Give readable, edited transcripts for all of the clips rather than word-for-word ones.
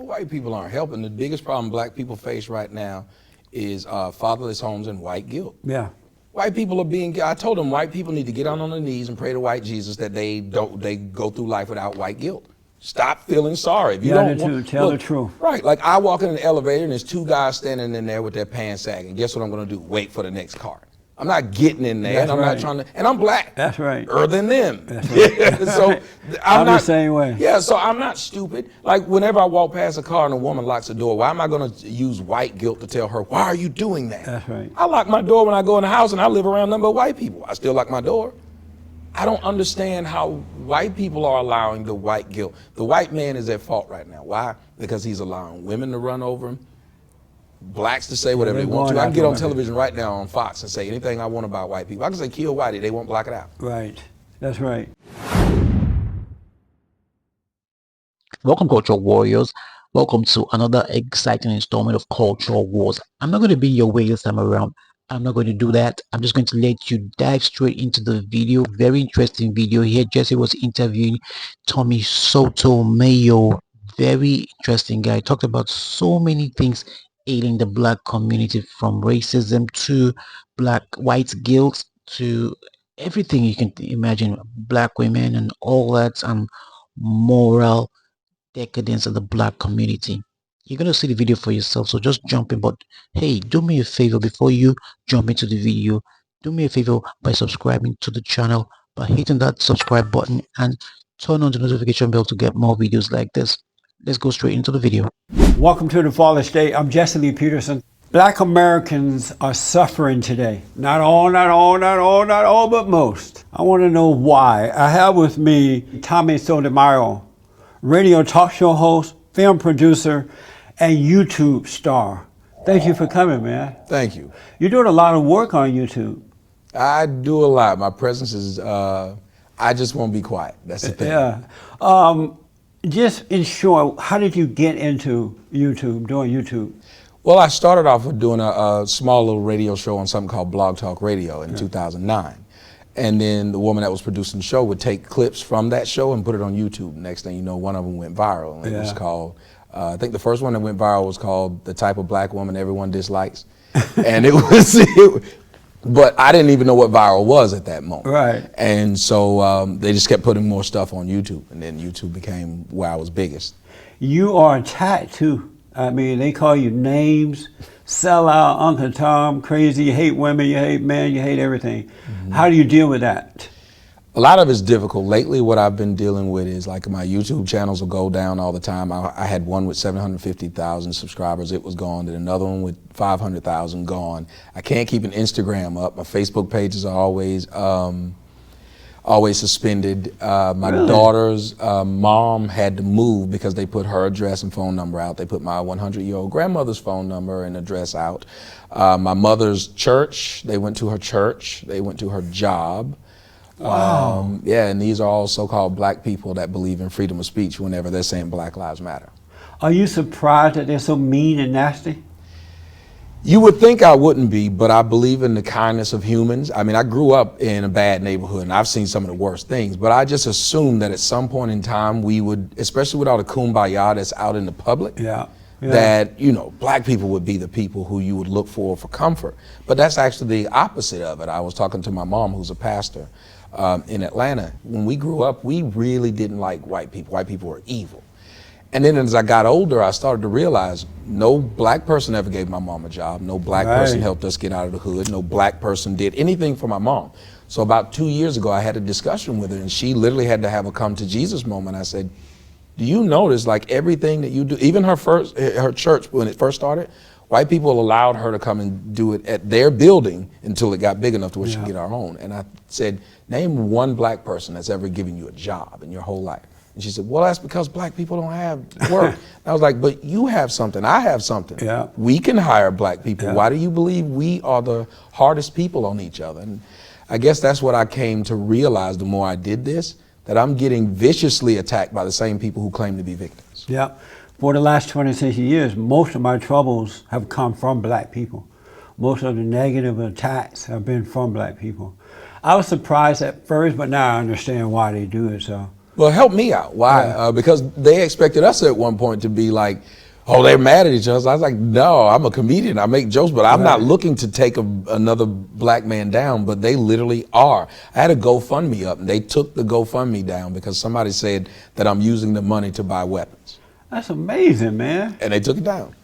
white people aren't helping. The biggest problem black people face right now is fatherless homes and white guilt. Yeah. White people are being, I told them white people need to get on their knees and pray to white Jesus that they go through life without white guilt. Stop feeling sorry. If you don't tell the truth. Right, like I walk in an elevator and there's two guys standing in there with their pants sagging. Guess what I'm gonna do? Wait for the next car. I'm not getting in there, and I'm not trying to, and I'm black. That's right. Than them. That's right. So I'm not the same way. Yeah, so I'm not stupid. Like whenever I walk past a car and a woman locks the door, why am I gonna use white guilt to tell her, why are you doing that? That's right. I lock my door when I go in the house and I live around nothing but white people. I still lock my door. I don't understand how white people are allowing the white guilt. The white man is at fault right now. Why? Because he's allowing women to run over him, blacks to say whatever they want to. I can get on television right now on Fox and say anything I want about white people. I can say kill whitey, they won't block it out. Right, that's right. Welcome, Cultural Warriors. Welcome to another exciting installment of Cultural Wars. I'm not going to be your way this time around. I'm not going to do that. I'm just going to let you dive straight into the video. Very interesting video here. Jesse was interviewing Tommy Sotomayor. Very interesting guy. Talked about so many things ailing the black community, from racism to white guilt to everything you can imagine, black women and all that, and moral decadence of the black community. You're going to see the video for yourself, so just jump in. But hey, do me a favor before you jump into the video. Do me a favor by subscribing to the channel, by hitting that subscribe button and turn on the notification bell to get more videos like this. Let's go straight into the video. Welcome to the Fatherless State. I'm Jesse Lee Peterson. Black Americans are suffering today. Not all, but most. I want to know why. I have with me Tommy Sotomayor, radio talk show host, film producer, and YouTube star. Thank you for coming, man. Thank you. You're doing a lot of work on YouTube. I do a lot. My presence is, I just won't be quiet. That's the thing. Yeah. Just in short, how did you get into YouTube, doing YouTube? Well, I started off with doing a small little radio show on something called Blog Talk Radio in 2009. And then the woman that was producing the show would take clips from that show and put it on YouTube. Next thing you know, one of them went viral. And it was called, I think the first one that went viral was called The Type of Black Woman Everyone Dislikes. And it was, but I didn't even know what viral was at that moment. Right. And so they just kept putting more stuff on YouTube. And then YouTube became where I was biggest. You are attacked too. I mean, they call you names, sellout, Uncle Tom, crazy, you hate women, you hate men, you hate everything. Mm-hmm. How do you deal with that? A lot of it's difficult. Lately, what I've been dealing with is like my YouTube channels will go down all the time. I had one with 750,000 subscribers. It was gone. Then another one with 500,000 gone. I can't keep an Instagram up. My Facebook pages are always suspended. My daughter's mom had to move because they put her address and phone number out. They put my 100-year-old grandmother's phone number and address out. My mother's church, they went to her church. They went to her job. Wow. Yeah, and these are all so-called black people that believe in freedom of speech whenever they're saying Black Lives Matter. Are you surprised that they're so mean and nasty? You would think I wouldn't be, but I believe in the kindness of humans. I mean, I grew up in a bad neighborhood and I've seen some of the worst things, but I just assumed that at some point in time we would, especially with all the kumbaya that's out in the public, that, you know, black people would be the people who you would look for comfort. But that's actually the opposite of it. I was talking to my mom, who's a pastor in Atlanta. When we grew up, we really didn't like white people. White people were evil. And then as I got older, I started to realize no black person ever gave my mom a job. No black person helped us get out of the hood. No black person did anything for my mom. So about 2 years ago, I had a discussion with her and she literally had to have a come to Jesus moment. I said, do you notice like everything that you do, even her church when it first started, white people allowed her to come and do it at their building until it got big enough to where she could get our own. And I said, name one black person that's ever given you a job in your whole life. And she said, well, that's because black people don't have work. I was like, but you have something, I have something. Yeah. We can hire black people. Why do you believe we are the hardest people on each other? And I guess that's what I came to realize the more I did this, that I'm getting viciously attacked by the same people who claim to be victims. Yeah. For the last 26 years, most of my troubles have come from black people. Most of the negative attacks have been from black people. I was surprised at first, but now I understand why they do it. So Well, help me out. Why? Yeah. Because they expected us at one point to be like, oh, they're mad at each other. I was like, no, I'm a comedian. I make jokes, but I'm not Right. looking to take another black man down, but they literally are. I had a GoFundMe up, and they took the GoFundMe down because somebody said that I'm using the money to buy weapons, That's amazing, man. and they took it down.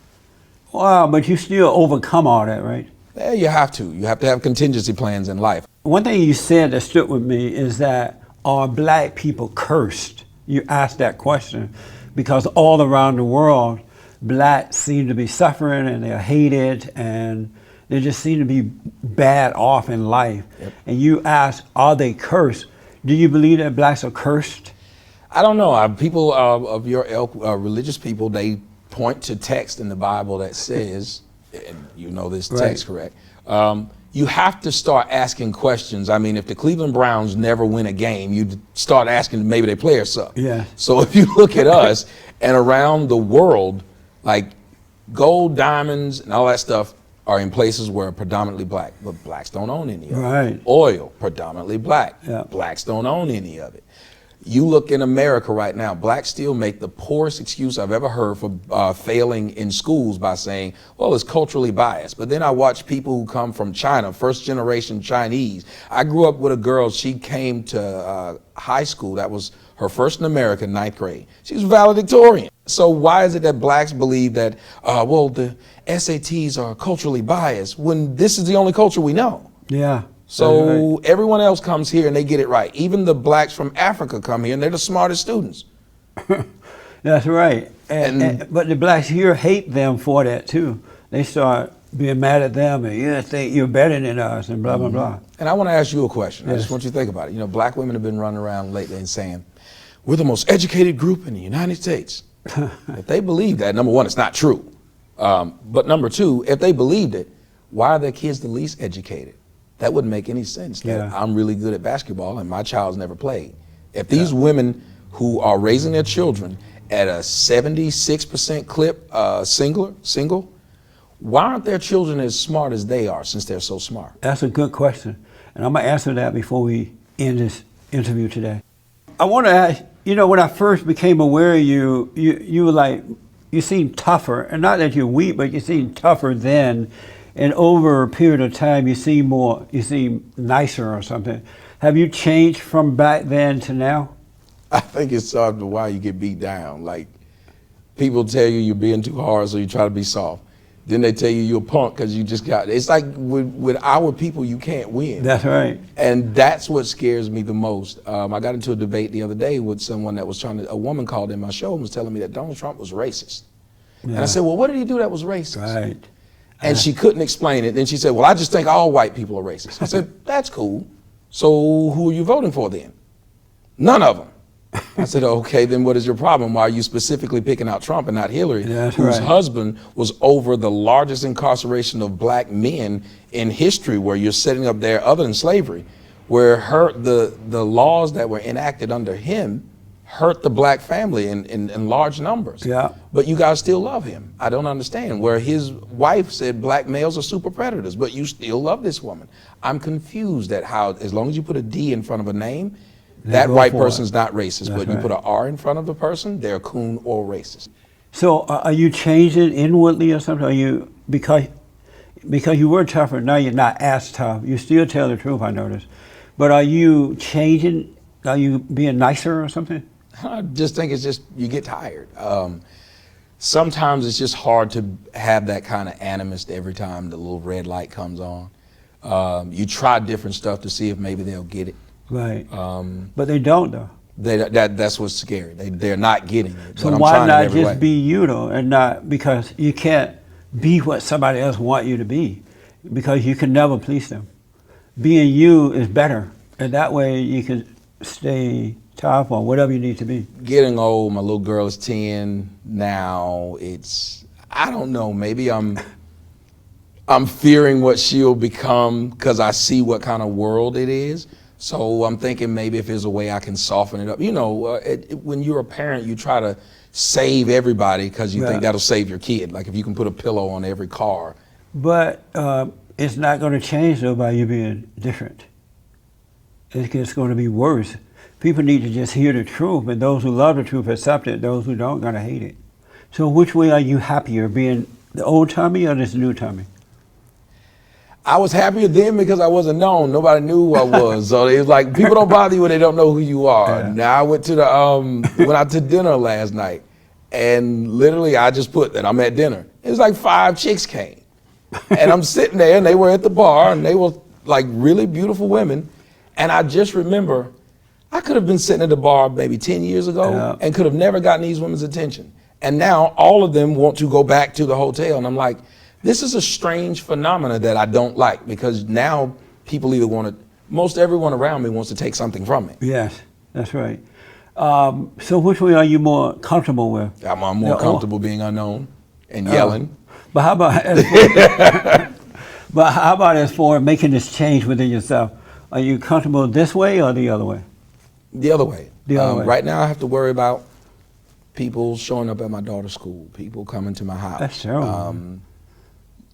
Wow, but you still overcome all that, right? Yeah, you have to. You have to have contingency plans in life. One thing you said that stood with me is that are black people cursed? You asked that question because all around the world, blacks seem to be suffering and they're hated and they just seem to be bad off in life. Yep. And you ask, are they cursed? Do you believe that blacks are cursed? I don't know. People of your ilk, religious people, they point to text in the Bible that says, and you know this text, correct? You have to start asking questions. I mean, if the Cleveland Browns never win a game, you start asking maybe their players suck. Yeah. So if you look at us and around the world, like gold, diamonds, and all that stuff are in places where are predominantly black, but blacks don't own any of it. Right. Oil, predominantly black. Yeah. Blacks don't own any of it. You look in America right now, blacks still make the poorest excuse I've ever heard for failing in schools by saying, well, it's culturally biased. But then I watch people who come from China, first generation Chinese. I grew up with a girl, she came to high school, that was her first in America, 9th grade. She was valedictorian. So why is it that blacks believe that, well, the SATs are culturally biased when this is the only culture we know? Yeah. So everyone else comes here and they get it right. Even the blacks from Africa come here and they're the smartest students. That's right. But the blacks here hate them for that too. They start being mad at them and you think you're better than us and blah, blah, blah. And I want to ask you a question. I Yes. just want you to think about it. You know, black women have been running around lately and saying, we're the most educated group in the United States. If they believe that, number one, it's not true. But number two, if they believed it, why are their kids the least educated? That wouldn't make any sense. That Yeah. I'm really good at basketball and my child's never played. If these women who are raising their children at a 76% clip, single, why aren't their children as smart as they are since they're so smart? That's a good question. And I'm going to answer that before we end this interview today. I want to ask, you know, when I first became aware of you, you were like, you seemed tougher. And not that you're weak, but you seemed tougher then. And over a period of time, you seem nicer or something. Have you changed from back then to now? I think it's after a while you get beat down. Like, people tell you you're being too hard, so you try to be soft. Then they tell you you're a punk because you just got, it's like with our people, you can't win. That's right. And that's what scares me the most. I got into a debate the other day with someone that was a woman called in my show and was telling me that Donald Trump was racist. Yeah. And I said, well, what did he do that was racist? Right. And she couldn't explain it. Then she said, well, I just think all white people are racist. I said, that's cool. So who are you voting for then? None of them. I said, okay, then what is your problem? Why are you specifically picking out Trump and not Hillary, That's whose right. husband was over the largest incarceration of black men in history, where you're setting up there other than slavery, where the laws that were enacted under him hurt the black family in large numbers. Yeah. But you guys still love him. I don't understand. Where his wife said black males are super predators, but you still love this woman. I'm confused at how, as long as you put a D in front of a name, that go white for person's it. not racist. That's But you right. put an R in front of the person, they're a coon or racist. So are you changing inwardly or something? Are you, because you were tougher, now you're not as tough. You still tell the truth, I noticed. But are you changing? Are you being nicer or something? I just think it's just, you get tired. Sometimes it's just hard to have that kind of animus every time the little red light comes on. You try different stuff to see if maybe they'll get it. Right. But they don't though. That's what's scary. They're not getting it. So but I'm why trying it not every just way. be you though, and not, because you can't be what somebody else want you to be, because you can never please them. Being you is better, and that way you can stay tough or whatever you need to be. Getting old, my little girl is 10 now. I don't know, maybe I'm fearing what she'll become because I see what kind of world it is. So I'm thinking maybe if there's a way I can soften it up. You know, when you're a parent, you try to save everybody because you think that'll save your kid. Like if you can put a pillow on every car. But it's not going to change though by you being different. It's going to be worse. People need to just hear the truth, and those who love the truth accept it. Those who don't, gonna hate it. So which way are you happier, being the old Tommy or this new Tommy? I was happier then because I wasn't known. Nobody knew who I was. So it was like, people don't bother you when they don't know who you are. Yeah. Now I went out to dinner last night, and literally I just put that I'm at dinner. It was like 5 chicks came. And I'm sitting there, and they were at the bar, and they were like really beautiful women. And I just remember, I could have been sitting at the bar maybe 10 years ago and could have never gotten these women's attention. And now all of them want to go back to the hotel. And I'm like, this is a strange phenomena that I don't like, because now people either most everyone around me wants to take something from me. Yes, that's right. So which way are you more comfortable with? I'm more comfortable being unknown and yelling. But how about as for making this change within yourself? Are you comfortable this way or the other way? The other way. The other way. Right now I have to worry about people showing up at my daughter's school, people coming to my house. That's terrible.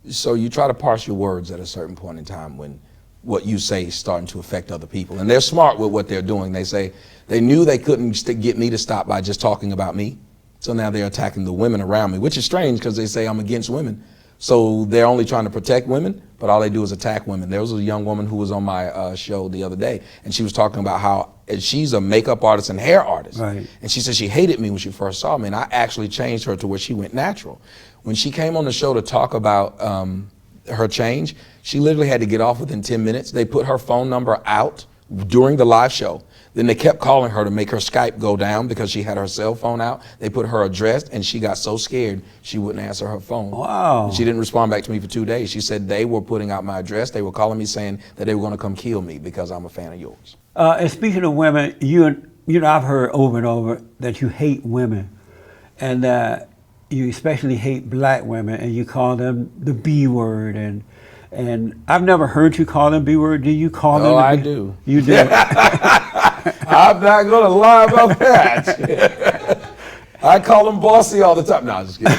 So you try to parse your words at a certain point in time when what you say is starting to affect other people. And they're smart with what they're doing. They say they knew they couldn't get me to stop by just talking about me. So now they're attacking the women around me, which is strange because they say I'm against women. So they're only trying to protect women, but all they do is attack women. There was a young woman who was on my show the other day, and she was talking about how she's a makeup artist and hair artist. Right. And she said she hated me when she first saw me, and I actually changed her to where she went natural. When she came on the show to talk about her change, she literally had to get off within 10 minutes. They put her phone number out during the live show. Then they kept calling her to make her Skype go down because she had her cell phone out. They put her address, and she got so scared she wouldn't answer her phone. Wow. And she didn't respond back to me for 2 days. She said they were putting out my address. They were calling me saying that they were going to come kill me because I'm a fan of yours. And speaking of women, you know, I've heard over and over that you hate women, and that you especially hate black women, and you call them the B word, and I've never heard you call them B word. Do you call them? Oh, I do. You do. I'm not going to lie about that. I call them bossy all the time. No, I'm just kidding.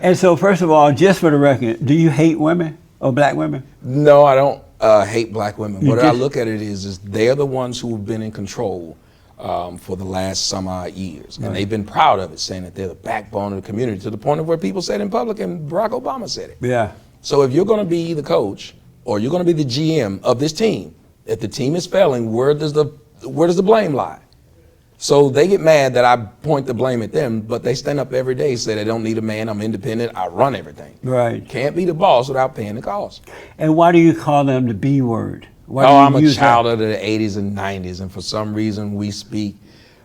And so, first of all, just for the record, do you hate women or black women? No, I don't hate black women. What I look at it is they're the ones who have been in control for the last some odd years. And they've been proud of it, saying that they're the backbone of the community, to the point of where people said in public, and Barack Obama said it. Yeah. So if you're going to be the coach or you're going to be the GM of this team, if the team is failing, where does the blame lie? So they get mad that I point the blame at them, but they stand up every day, say they don't need a man, I'm independent, I run everything. Right. Can't be the boss without paying the cost. And why do you call them the B word? Why I'm a child of the 80s and 90s, and for some reason we speak,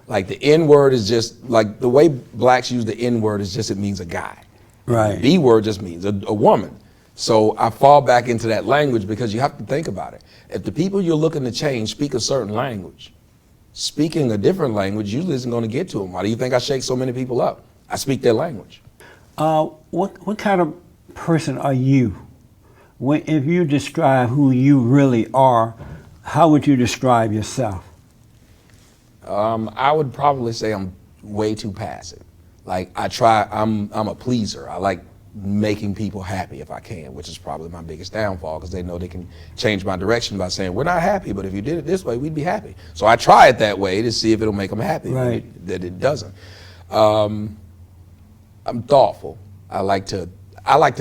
like the N word is just, like the way blacks use the N word is just, it means a guy. Right. The B word just means a woman. So I fall back into that language because you have to think about it. If the people you're looking to change speak a certain language, speaking a different language usually isn't going to get to them. Why do you think I shake so many people up? I speak their language. What kind of person are you? If you describe who you really are, how would you describe yourself? I would probably say I'm way too passive. Like I'm a pleaser. I like making people happy if I can, which is probably my biggest downfall, because they know they can change my direction by saying, we're not happy, but if you did it this way, we'd be happy. So I try it that way to see if it'll make them happy. Right. That it doesn't. I'm thoughtful. I like to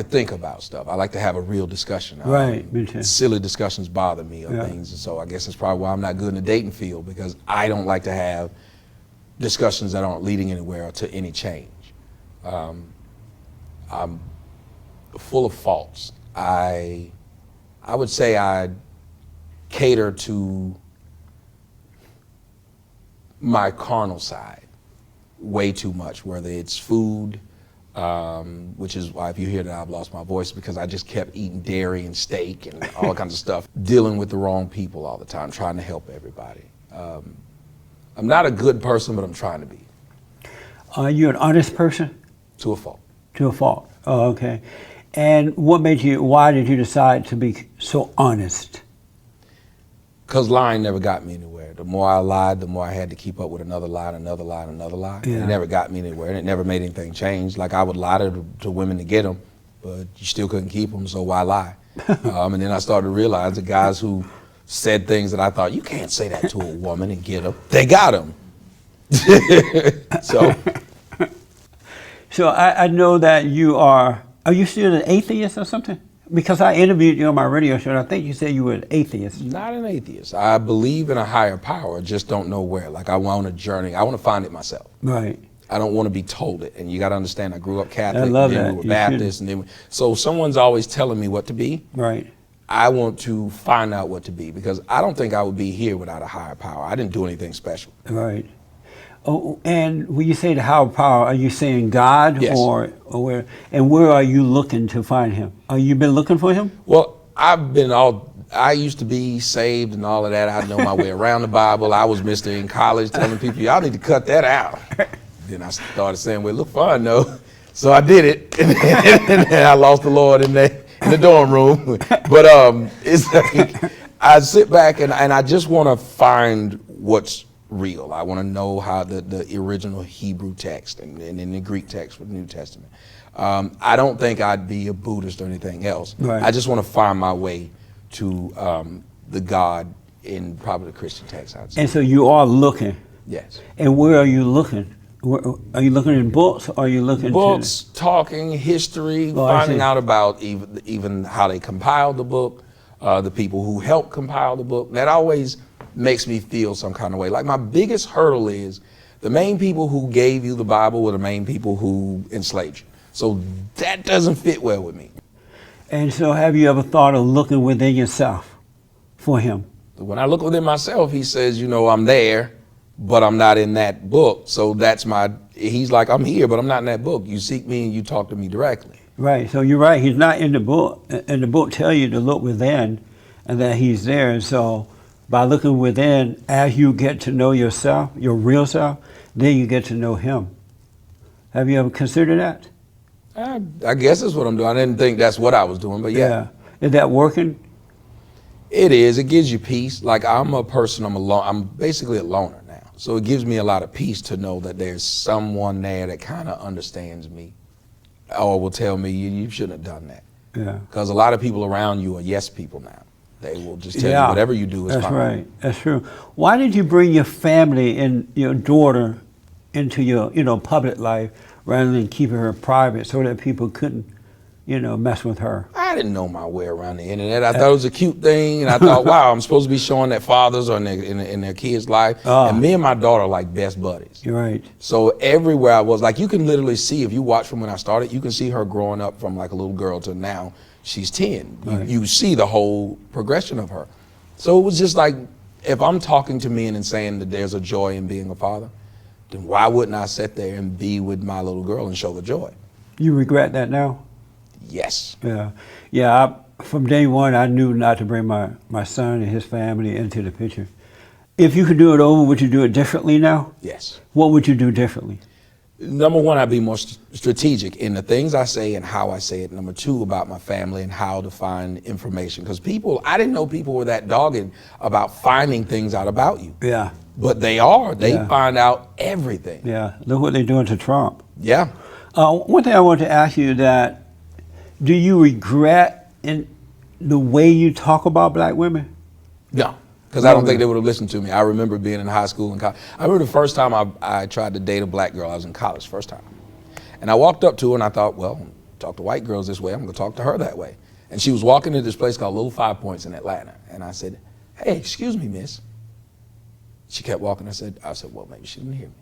think about stuff. I like to have a real discussion. Right, me too. Silly discussions bother me or things, and so I guess that's probably why I'm not good in the dating field, because I don't like to have discussions that aren't leading anywhere or to any change. I'm full of faults. I would say I cater to my carnal side way too much, whether it's food, which is why if you hear that I've lost my voice, because I just kept eating dairy and steak and all kinds of stuff, dealing with the wrong people all the time, trying to help everybody. I'm not a good person, but I'm trying to be. Are you an honest person? To a fault. To a fault. Oh, okay. And why did you decide to be so honest? Because lying never got me anywhere. The more I lied, the more I had to keep up with another lie, another lie, another lie. Yeah. It never got me anywhere, and it never made anything change. Like I would lie to women to get them, but you still couldn't keep them, so why lie? And then I started to realize the guys who said things that I thought, you can't say that to a woman and get them. They got them. So So I know that are you still an atheist or something? Because I interviewed you on my radio show, and I think you said you were an atheist. not an atheist. I believe in a higher power, just don't know where. Like I want a journey. I want to find it myself. Right. I don't want to be told it. And you got to understand, I grew up Catholic, I love then that. we were You Baptist, and then so someone's always telling me what to be. Right. I want to find out what to be because I don't think I would be here without a higher power. I didn't do anything special. Right. Oh, and when you say the higher power, are you saying God? Yes. Or where? And where are you looking to find him? Are you been looking for him? Well, I used to be saved and all of that. I know my way around the Bible. I was Mr. in college telling people, y'all need to cut that out. Then I started saying, well, it look fun though. So I did it. And then I lost the Lord in the dorm room. But it's like, I sit back and I just want to find what's real. I want to know how the original Hebrew text and in the Greek text for the New Testament. I don't think I'd be a Buddhist or anything else. Right. I just want to find my way to the God in probably the Christian text, I'd say. And so you are looking. Yes. And where are you looking? Are you looking in books? Or are you looking Books, talking, history, Oh, I finding see. out about even how they compiled the book, the people who helped compile the book. That always makes me feel some kind of way. Like my biggest hurdle is the main people who gave you the Bible were the main people who enslaved you. So that doesn't fit well with me. And so have you ever thought of looking within yourself for him? When I look within myself, he says, you know, I'm there, but I'm not in that book. So he's like, I'm here, but I'm not in that book. You seek me and you talk to me directly. Right. So you're right. He's not in the book. And the book tells you to look within and that he's there. And so by looking within, as you get to know yourself, your real self, then you get to know him. Have you ever considered that? I guess that's what I'm doing. I didn't think that's what I was doing, but yeah. Is that working? It is. It gives you peace. Like I'm a person, I'm basically a loner now. So it gives me a lot of peace to know that there's someone there that kind of understands me or will tell me you shouldn't have done that. Yeah. Because a lot of people around you are yes people now. They will just tell you whatever you do is That's fine. right. That's true. Why did you bring your family and your daughter into your, public life rather than keeping her private so that people couldn't, mess with her? I didn't know my way around the internet. I thought it was a cute thing, and I thought, wow, I'm supposed to be showing that fathers are in their kids' life. And me and my daughter are like best buddies. You're right. So everywhere I was, like you can literally see, if you watch from when I started, you can see her growing up from like a little girl to now she's 10. Right. You see the whole progression of her. So it was just like, if I'm talking to men and saying that there's a joy in being a father, then why wouldn't I sit there and be with my little girl and show the joy? You regret that now? Yes. Yeah. Yeah. From day one, I knew not to bring my son and his family into the picture. If you could do it over, would you do it differently now? Yes. What would you do differently? Number one, I'd be more strategic in the things I say and how I say it. Number two, about my family and how to find information. Because I didn't know people were that dogged about finding things out about you. Yeah. But they are. They Yeah. find out everything. Yeah. Look what they're doing to Trump. Yeah. One thing I want to ask you that, do you regret in the way you talk about black women? No. Because I don't think they would have listened to me. I remember being in high school and college. I remember the first time I tried to date a black girl. I was in college, first time. And I walked up to her and I thought, well, talk to white girls this way. I'm going to talk to her that way. And she was walking to this place called Little 5 Points in Atlanta. And I said, hey, excuse me, miss. She kept walking. I said, well, maybe she didn't hear me.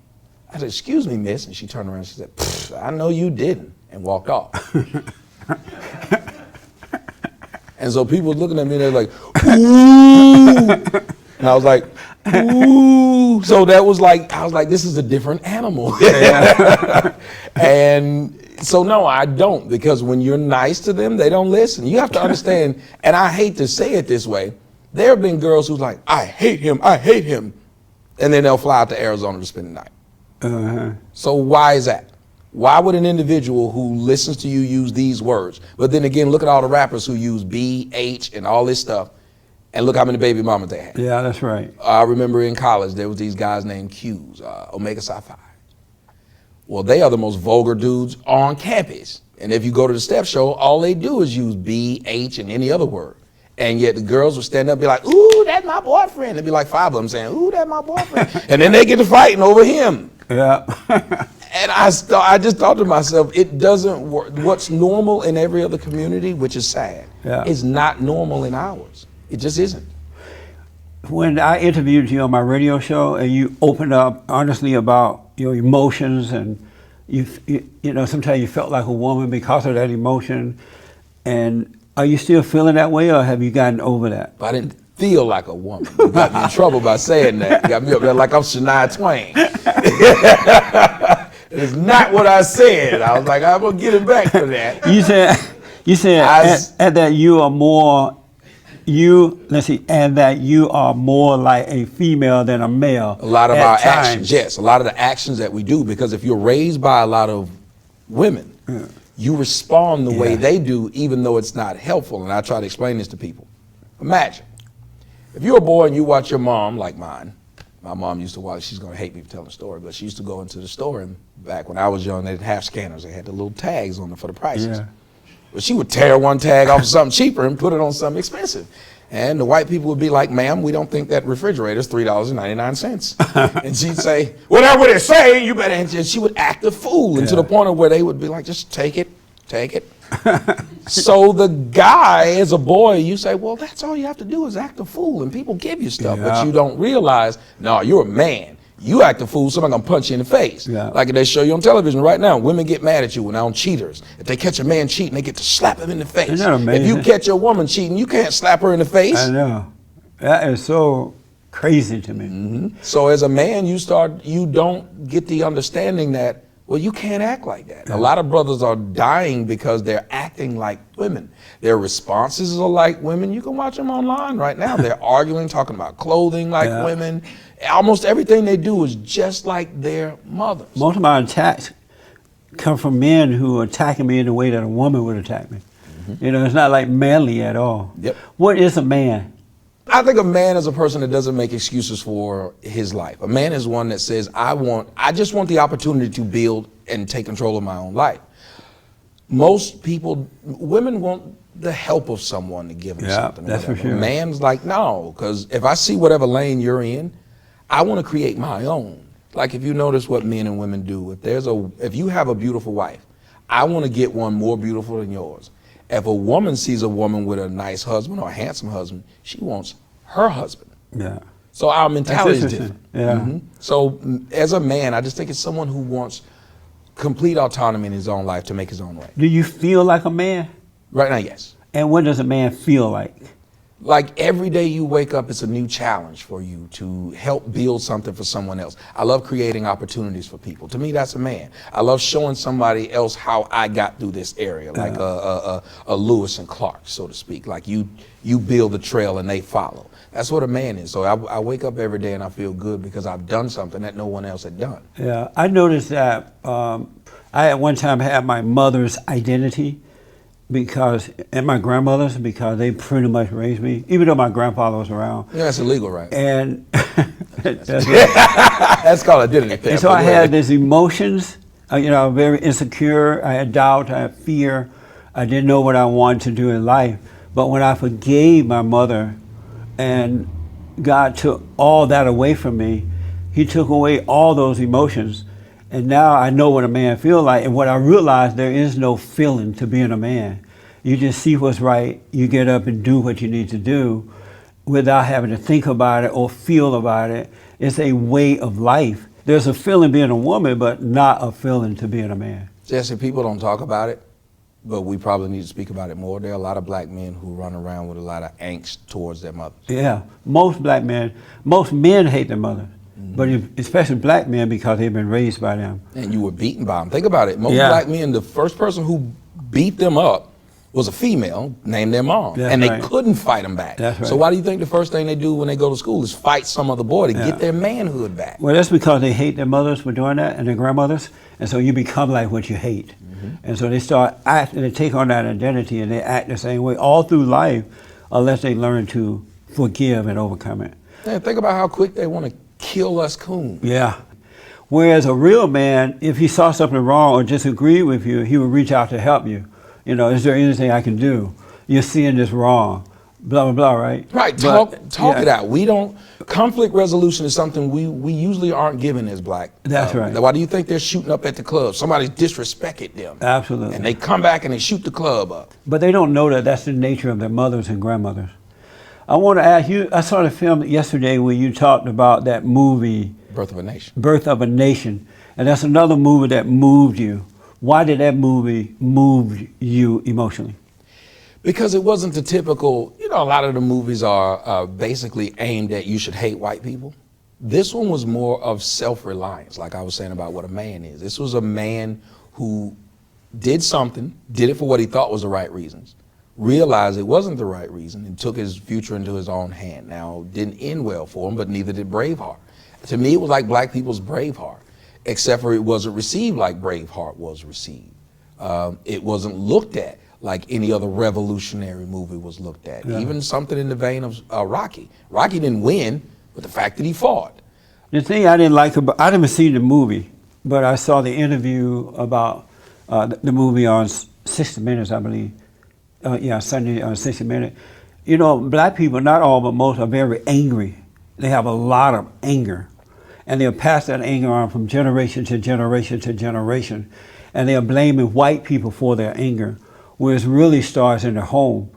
I said, excuse me, miss. And she turned around and she said, I know you didn't, and walked off. And so people were looking at me and they're like, ooh. And I was like, ooh. So that was like, I was like, this is a different animal. And so no, I don't, because when you're nice to them, they don't listen. You have to understand, and I hate to say it this way, there have been girls who's like, I hate him. And then they'll fly out to Arizona to spend the night. Uh-huh. So why is that? Why would an individual who listens to you use these words? But then again, look at all the rappers who use B, H, and all this stuff, and look how many baby mamas they had. Yeah, that's right. I remember in college, there was these guys named Qs, Omega Psi Phi. Well, they are the most vulgar dudes on campus. And if you go to the step show, all they do is use B, H, and any other word. And yet the girls would stand up and be like, ooh, that's my boyfriend. There'd be like 5 of them saying, ooh, that's my boyfriend. And then they get to fighting over him. Yeah. And I just thought to myself, it doesn't work. What's normal in every other community, which is sad, is not normal in ours. It just isn't. When I interviewed you on my radio show and you opened up honestly about your emotions and you know, sometimes you felt like a woman because of that emotion, and are you still feeling that way or have you gotten over that? But I didn't feel like a woman. You got me in trouble by saying that. You got me up there like I'm Shania Twain. It's not what I said. I was like, I'm gonna get it back for that. You said and that you are more and that you are more like a female than a male. A lot of our actions, yes, a lot of the actions that we do, because if you're raised by a lot of women, you respond the way they do, even though it's not helpful. And I try to explain this to people. Imagine, if you're a boy and you watch your mom, like mine. My mom used to watch, she's gonna hate me for telling the story, but she used to go into the store, and back when I was young, they didn't have scanners. They had the little tags on them for the prices. Yeah. But she would tear one tag off of something cheaper and put it on something expensive. And the white people would be like, ma'am, we don't think that refrigerator's $3.99. And she'd say, whatever they say, you better. And she would act a fool, and to the point of where they would be like, just take it, take it. So the guy, as a boy, you say, well, that's all you have to do is act a fool, and people give you stuff, but you don't realize, no, you're a man. You act a fool, somebody gonna punch you in the face. Like they show you on television right now, women get mad at you when they're on cheaters. If they catch a man cheating, they get to slap him in the face. Isn't that amazing? If you catch a woman cheating, you can't slap her in the face. I know. That is so crazy to me. So as a man, you don't get the understanding that, well, you can't act like that. A lot of brothers are dying because they're acting like women. Their responses are like women. You can watch them online right now. They're arguing, talking about clothing like women. Almost everything they do is just like their mothers. Most of my attacks come from men who are attacking me in the way that a woman would attack me. You know, it's not like manly at all. What is a man? I think a man is a person that doesn't make excuses for his life. A man is one that says, I just want the opportunity to build and take control of my own life. Most people, women want the help of someone to give them something. That's for sure. A man's like, no, because if I see whatever lane you're in, I want to create my own. Like if you notice what men and women do, if you have a beautiful wife, I want to get one more beautiful than yours. If a woman sees a woman with a nice husband or a handsome husband, she wants her husband. So our mentality is different. So as a man, I just think it's someone who wants complete autonomy in his own life to make his own way. Do you feel like a man? Right now, yes. And what does a man feel like? Like every day you wake up, it's a new challenge for you to help build something for someone else. I love creating opportunities for people. To me, that's a man. I love showing somebody else how I got through this area, like a Lewis and Clark, so to speak. Like you build the trail and they follow. That's what a man is. So I wake up every day and I feel good because I've done something that no one else had done. Yeah, I noticed that I at one time had my mother's identity and my grandmother's, because they pretty much raised me, even though my grandfather was around. Yeah, that's illegal, right? And that's called identity theft. And so I had these emotions. You know, I'm very insecure. I had doubt. I had fear. I didn't know what I wanted to do in life. But when I forgave my mother, and God took all that away from me, He took away all those emotions. And now I know what a man feels like. And what I realized, there is no feeling to being a man. You just see what's right. You get up and do what you need to do without having to think about it or feel about it. It's a way of life. There's a feeling being a woman, but not a feeling to being a man. Jesse, people don't talk about it, but we probably need to speak about it more. There are a lot of black men who run around with a lot of angst towards their mothers. Yeah, most men hate their mother. But especially black men, because they've been raised by them. And you were beaten by them. Think about it. Most black men, the first person who beat them up was a female named their mom. And they couldn't fight them back. So why do you think the first thing they do when they go to school is fight some other boy to get their manhood back? Well, that's because they hate their mothers for doing that and their grandmothers. And so you become like what you hate. And so they start acting, they take on that identity and they act the same way all through life unless they learn to forgive and overcome it. Yeah, think about how quick they want to kill us coons. Yeah. Whereas a real man, if he saw something wrong or disagreed with you, he would reach out to help you. You know, is there anything I can do? You're seeing this wrong. blah, blah, blah, right? Right, But, talk yeah, it out. We don't, conflict resolution is something we usually aren't given as black. That's right. Why do you think they're shooting up at the club? Somebody disrespected them. Absolutely. And they come back and they shoot the club up. But they don't know that that's the nature of their mothers and grandmothers. I want to ask you, I saw the film yesterday where you talked about that movie, Birth of a Nation. Birth of a Nation, and that's another movie that moved you. Why did that movie move you emotionally? Because it wasn't the typical, a lot of the movies are basically aimed at you should hate white people. This one was more of self-reliance, like I was saying about what a man is. This was a man who did something, did it for what he thought was the right reasons, realized it wasn't the right reason, and took his future into his own hand. Now, it didn't end well for him, but neither did Braveheart. To me, it was like black people's Braveheart, except for it wasn't received like Braveheart was received. It wasn't looked at like any other revolutionary movie was looked at. Yeah. Even something in the vein of Rocky. Rocky didn't win, but the fact that he fought. The thing I didn't like about, I didn't see the movie, but I saw the interview about the movie on 60 Minutes, I believe. Sunday on 60 Minutes. Black people, not all, but most, are very angry. They have a lot of anger. And they'll pass that anger on from generation to generation to generation. And they are blaming white people for their anger, whereas it really starts in their home.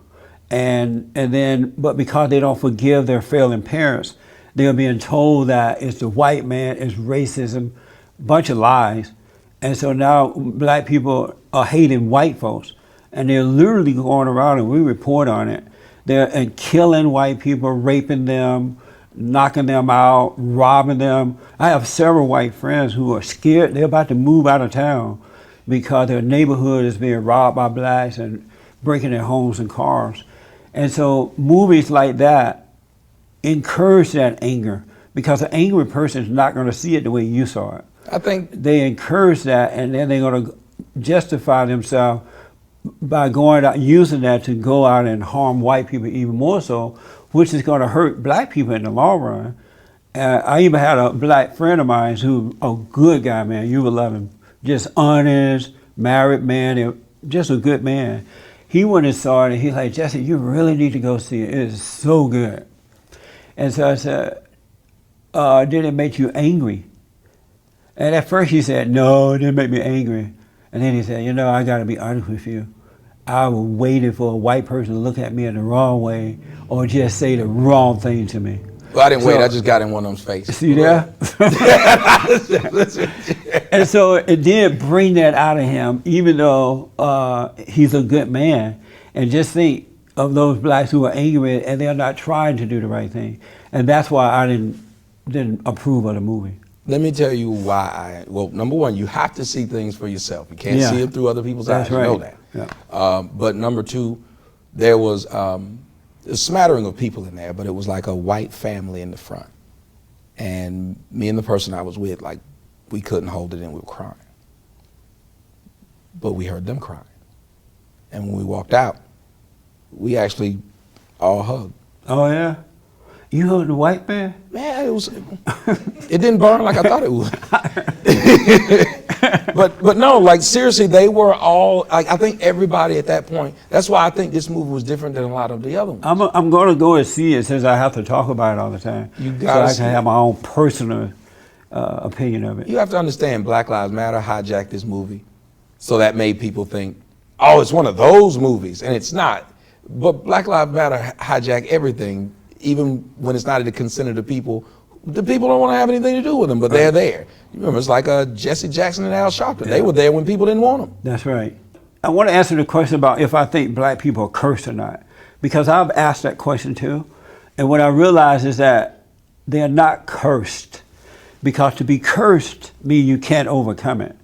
But because they don't forgive their failing parents, they're being told that it's the white man, it's racism, bunch of lies. And so now black people are hating white folks. And they're literally going around, and we report on it. They're killing white people, raping them, knocking them out, robbing them. I have several white friends who are scared. They're about to move out of town because their neighborhood is being robbed by blacks and breaking their homes and cars. And so movies like that encourage that anger, because an angry person is not going to see it the way you saw it. I think they encourage that, and then they're going to justify themselves by going out, using that to go out and harm white people even more so, which is going to hurt black people in the long run. I even had a black friend of mine who's a good guy, man. You would love him. Just honest, married man, just a good man. He went and saw it, and he's like, Jesse, you really need to go see it. It is so good. And so I said, did it make you angry? And at first he said, no, it didn't make me angry. And then he said, I got to be honest with you. I was waiting for a white person to look at me in the wrong way or just say the wrong thing to me. Well, I didn't wait. I just got in one of them's faces. See there? And so it did bring that out of him, even though he's a good man. And just think of those blacks who are angry and they're not trying to do the right thing. And that's why I didn't approve of the movie. Let me tell you why well, number one, you have to see things for yourself. You can't see them through other people's eyes. Right. You know that. Yeah. But number two, there was a smattering of people in there, but it was like a white family in the front. And me and the person I was with, like, we couldn't hold it in, we were crying. But we heard them crying. And when we walked out, we actually all hugged. Oh, yeah? You hugged the white man? Man, it didn't burn like I thought it would. But no, like seriously, they were all, like, I think everybody at that point, that's why I think this movie was different than a lot of the other ones. I'm going to go and see it since I have to talk about it all the time. You got so I can have my own personal opinion of it. You have to understand, Black Lives Matter hijacked this movie. So that made people think, oh, it's one of those movies, and it's not. But Black Lives Matter hijack everything, even when it's not at the consent of the people. The people don't want to have anything to do with them, but they're there. You remember, it's like Jesse Jackson and Al Sharpton. Yeah. They were there when people didn't want them. That's right. I want to answer the question about if I think black people are cursed or not, because I've asked that question too. And what I realize is that they're not cursed, because to be cursed means you can't overcome it.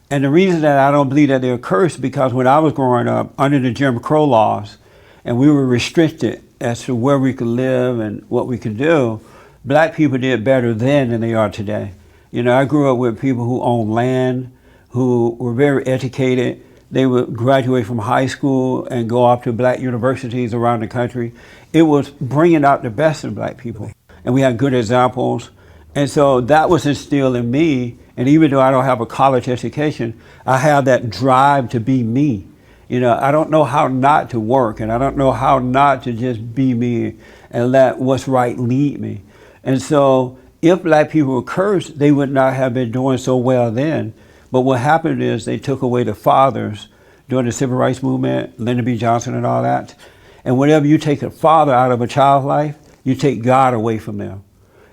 And the reason that I don't believe that they're cursed, because when I was growing up under the Jim Crow laws, and we were restricted as to where we could live and what we could do, black people did better then than they are today. I grew up with people who owned land, who were very educated. They would graduate from high school and go off to black universities around the country. It was bringing out the best in black people. And we had good examples. And so that was instilled in me. And even though I don't have a college education, I have that drive to be me. You know, I don't know how not to work, and I don't know how not to just be me and let what's right lead me. And so if black people were cursed, they would not have been doing so well then. But what happened is they took away the fathers during the civil rights movement, Lyndon B. Johnson and all that. And whenever you take a father out of a child's life, you take God away from them.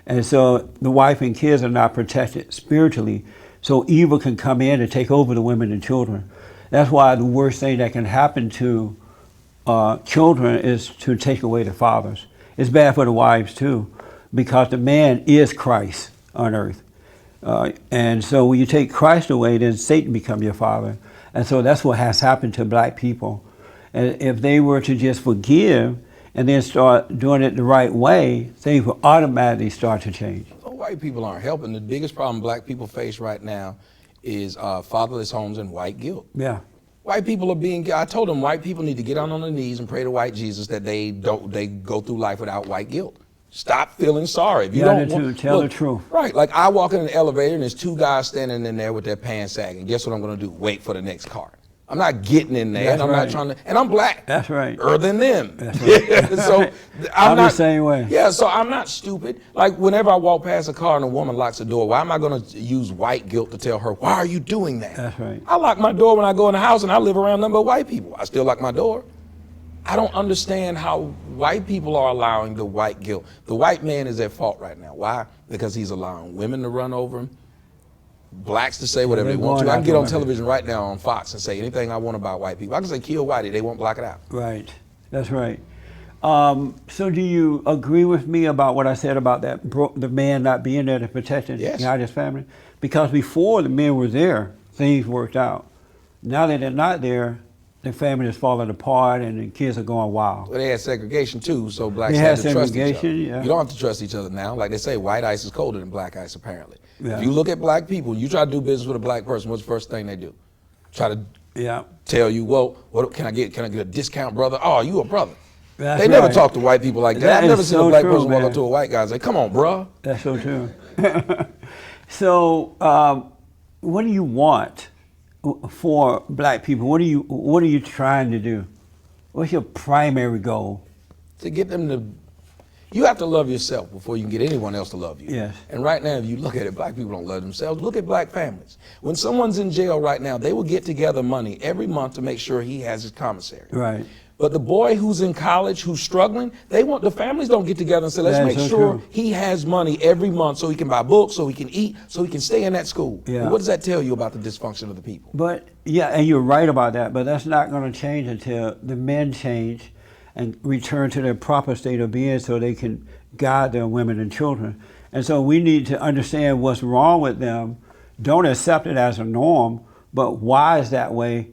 And so the wife and kids are not protected spiritually. So evil can come in and take over the women and children. That's why the worst thing that can happen to children is to take away the fathers. It's bad for the wives too, because the man is Christ on earth. And so when you take Christ away, then Satan becomes your father. And so that's what has happened to black people. And if they were to just forgive and then start doing it the right way, things will automatically start to change. Well, white people aren't helping. The biggest problem black people face right now is fatherless homes and white guilt. Yeah. White people are I told them white people need to get on their knees and pray to white Jesus that they go through life without white guilt. Stop feeling sorry. If you don't want, tell the truth. Right. Like I walk in an elevator and there's two guys standing in there with their pants sagging. Guess what I'm going to do? Wait for the next car. I'm not getting in there, That's and I'm right. not trying to, and I'm black. That's right. Than them. That's right. So I'm not the same way. Yeah, so I'm not stupid. Like whenever I walk past a car and a woman locks the door, why am I going to use white guilt to tell her, why are you doing that? That's right. I lock my door when I go in the house and I live around nothing but white people. I still lock my door. I don't understand how white people are allowing the white guilt. The white man is at fault right now. Why? Because he's allowing women to run over him, blacks to say whatever they want to. I can get on television right now on Fox and say anything I want about white people. I can say kill whitey, they won't block it out. Right, that's right. So do you agree with me about what I said about that the man not being there to protect and guide his family? Because before the men were there, things worked out. Now that they're not there, the family is falling apart and the kids are going wild. Well, they had segregation too, so blacks They had had to trust each other. segregation, yeah. You don't have to trust each other now. Like they say, white ice is colder than black ice apparently. Yeah. If you look at black people, you try to do business with a black person, what's the first thing they do? Try to tell you, well, what can I get a discount, brother? Oh, you a brother. That's They never talk to white people like that. I've never seen a black person walk up to a white guy and say, come on, bruh. That's so true. So what do you want for black people? What are you trying to do? What's your primary goal? To get them to, you have to love yourself before you can get anyone else to love you. Yes. And right now, if you look at it, black people don't love themselves. Look at black families. When someone's in jail right now, they will get together money every month to make sure he has his commissary. Right. But the boy who's in college, who's struggling, the families don't get together and say, let's make sure he has money every month so he can buy books, so he can eat, so he can stay in that school. Yeah. Well, what does that tell you about the dysfunction of the people? But yeah, and you're right about that, but that's not going to change until the men change and return to their proper state of being so they can guide their women and children. And so we need to understand what's wrong with them. Don't accept it as a norm, but why is that way?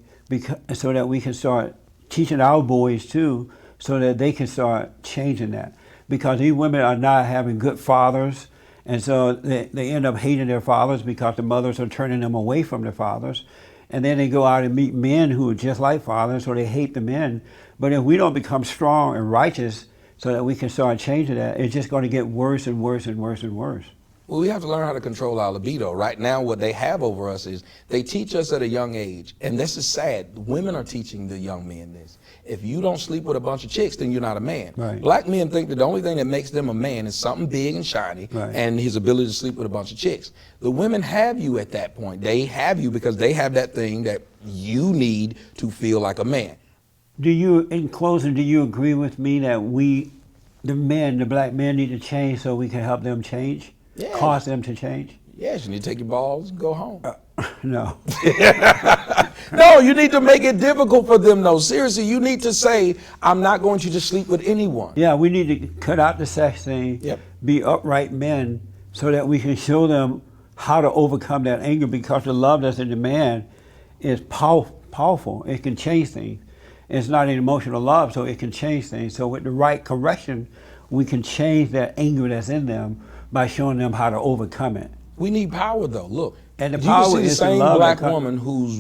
So that we can start teaching our boys too, so that they can start changing that. Because these women are not having good fathers, and so they end up hating their fathers because the mothers are turning them away from their fathers. And then they go out and meet men who are just like fathers, so they hate the men. But if we don't become strong and righteous so that we can start changing that, it's just going to get worse and worse and worse and worse. Well, we have to learn how to control our libido. Right now, what they have over us is they teach us at a young age, and this is sad. Women are teaching the young men this. If you don't sleep with a bunch of chicks, then you're not a man. Right. Black men think that the only thing that makes them a man is something big and shiny, and his ability to sleep with a bunch of chicks. The women have you at that point. They have you because they have that thing that you need to feel like a man. In closing, do you agree with me that the black men need to change so we can help them change? Yeah. Cause them to change? Yes, you need to take your balls and go home. No. No, you need to make it difficult for them, though. Seriously, you need to say, I'm not going to just sleep with anyone. Yeah, we need to cut out the sex thing, be upright men, so that we can show them how to overcome that anger, because the love that's in the man is powerful. It can change things. It's not an emotional love, so it can change things. So with the right correction, we can change that anger that's in them by showing them how to overcome it. We need power, though. Look, and the you power can see the is same the love black woman who's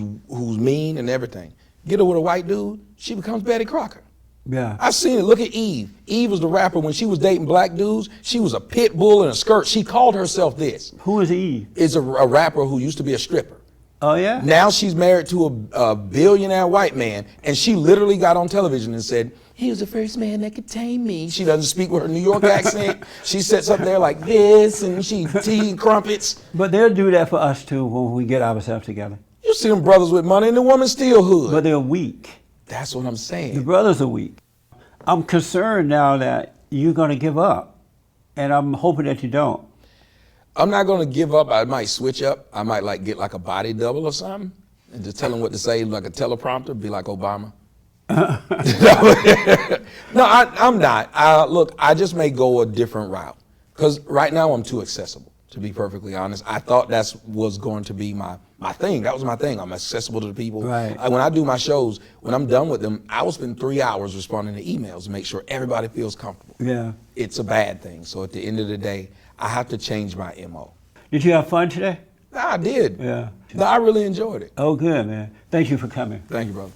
mean and everything. Get her with a white dude, she becomes Betty Crocker. Yeah. I've seen it. Look at Eve. Eve was the rapper. When she was dating black dudes, she was a pit bull in a skirt. She called herself this. Who is Eve? Is a rapper who used to be a stripper. Oh, yeah? Now she's married to a billionaire white man, and she literally got on television and said, he was the first man that could tame me. She doesn't speak with her New York accent. She sits up there like this, and she tea crumpets. But they'll do that for us, too, when we get ourselves together. You see them brothers with money, and the woman still hood. But they're weak. That's what I'm saying. The brothers are weak. I'm concerned now that you're going to give up, and I'm hoping that you don't. I'm not going to give up. I might switch up. I might like get like a body double or something and just tell them what to say, like a teleprompter, be like Obama. No, I'm not. Look, I just may go a different route because right now I'm too accessible, to be perfectly honest. I thought that was going to be my thing. That was my thing. I'm accessible to the people. Right. When I do my shows, when I'm done with them, I will spend 3 hours responding to emails to make sure everybody feels comfortable. Yeah. It's a bad thing. So at the end of the day, I have to change my MO. Did you have fun today? I did. Yeah. No, I really enjoyed it. Oh, good, man. Thank you for coming. Thank you, brother.